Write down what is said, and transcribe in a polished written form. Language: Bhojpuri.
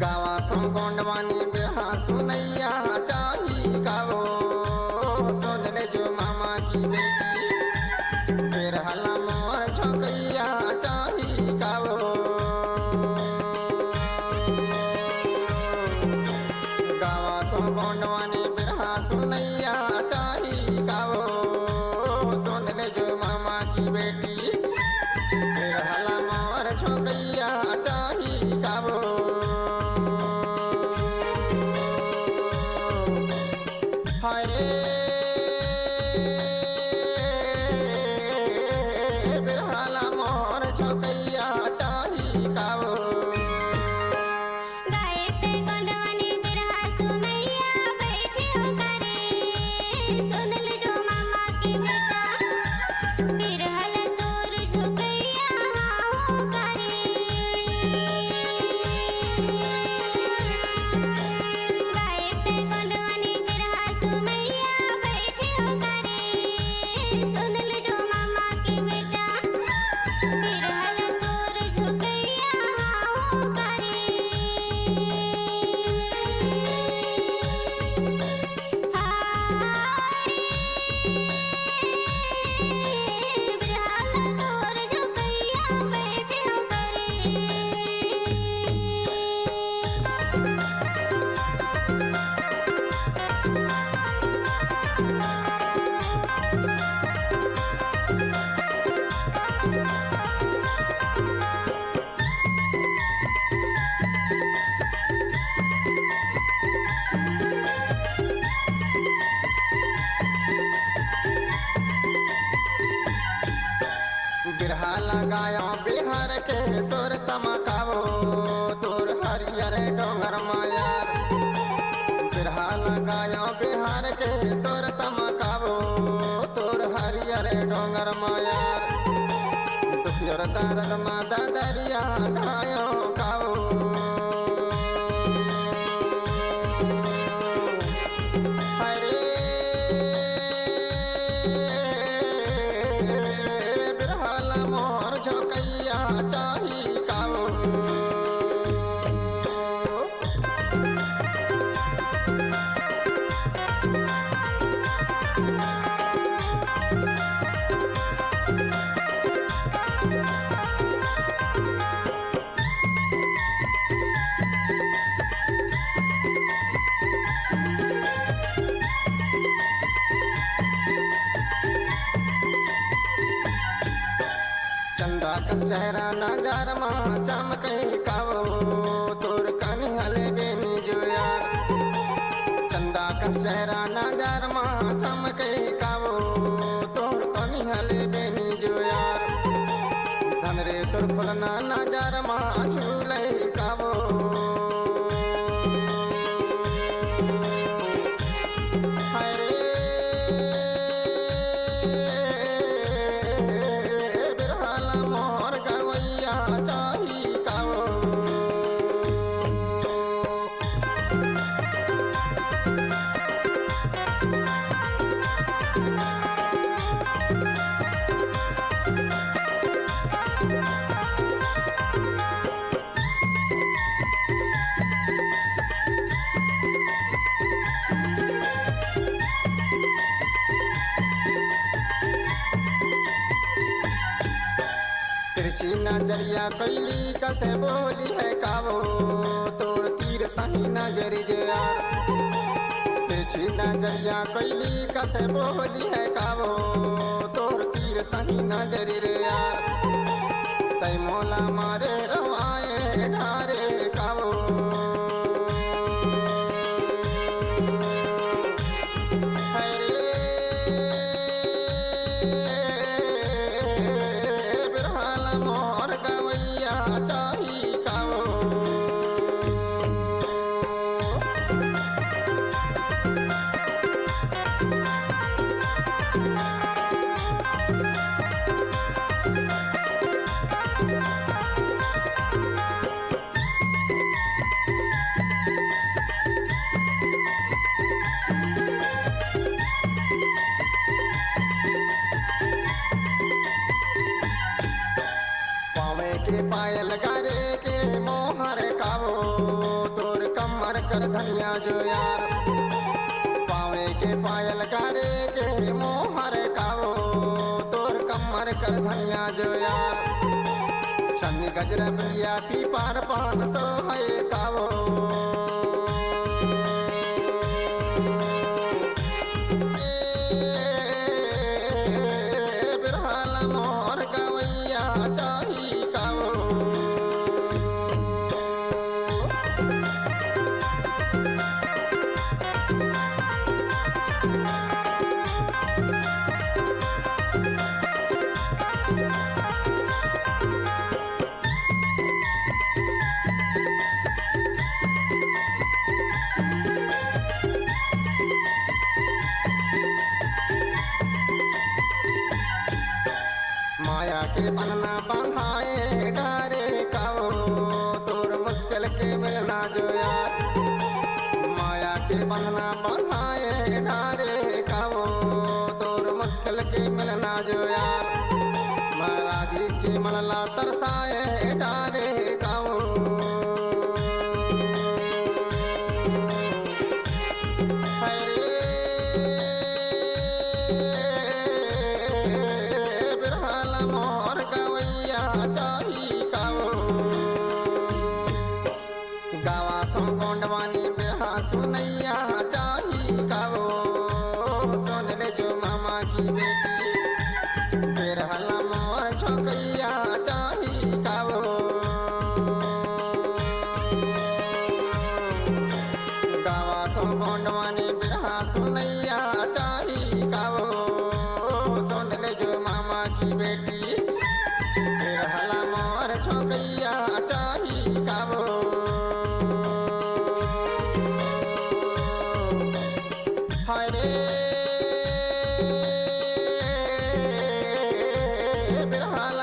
गावा तुम गोंडवानी बिहा सुनैया चाही गावो सुन ले जो मामा की बेटी फिर हला मोर झोंकैया चाही गावो गावा तुम गोंडवानी बिहा सुनैया चाही गावो सुन ले जो मामा की बेटी फिर हला मोर झोंकैया चाही गावो हरे बिरहाला मोर झोंकैया चाही गावो गायते गोंडवानी बिरहा सुनैया बैठे हो करे सुन ले जो मामा की बेटा बिरहल तोर झोंकैया हो करे गायते गोंडवानी बिरहा सुनैया बैठे हो करे सुन ले जो मामा की बेटा बिरहल तोर झोंकैया हो करे बिरहल तोर झोंकैया बैठे हो करे बिरहा लगायो बिहार के सुर तमकावो तोर हरियर डोंगर मायार बिरहा लगायो बिहार के सुर तमकावो तोर हरियर डोंगर मायार दुखियर दर्द मादा दरिया गायो गाओ हरे बिरहाला मोर झोंकैया चाही गाओ चंदा का चेहरा नगर माँ चमके कावो तोर कनी हले बेनी जो यार चंदा का चेहरा नगर माँ चमके कावो तोर कनी हले बेनी जो यार धन रे तोर फुलना नजर माँ झूले कावो बिरहाला मोर गवैया चाही गावो तिरछी नजरिया कैली कसे बोली है कावो तोर तीर सही नजर जे यार तिरछी नजरिया कैली कसे बोली है कावो तोर तीर सही नजर रे यार तै मोला मारे रवाए ढारे कावो बिरहाला मोर गवैया चाही गावो के पायल गारे के मोहर कावो तोर कमर कर धनिया जो यार पावे के पायल गारे के मोहर कावो तोर कमर कर धनिया जो यार छन्नी गजरा बिया पी पार 500 है कावो बिरहाला मोर गवैया चाही कावो माया के बनना बंधाए डारे कावो तोर मुश्किल के मिलना जो यार माया के बनना बंधाए डारे कावो तोर मुश्किल के मिलना जो यार महाराजी की मनला तरसाए डारे कावो मोर गवैया चाही कावो गावा तो गोंडवानी बिरहा सुनैया चाही कावो सुन ले जो मामा की बेटी बिरहला मोर छोकैया चाही कावो गावा तो गोंडवानी बिरहा सुनैया चाही कावो सुन ले जो मामा की बेटी बिरहला मोर छोकैया चाही कावो हाय रे बिरहला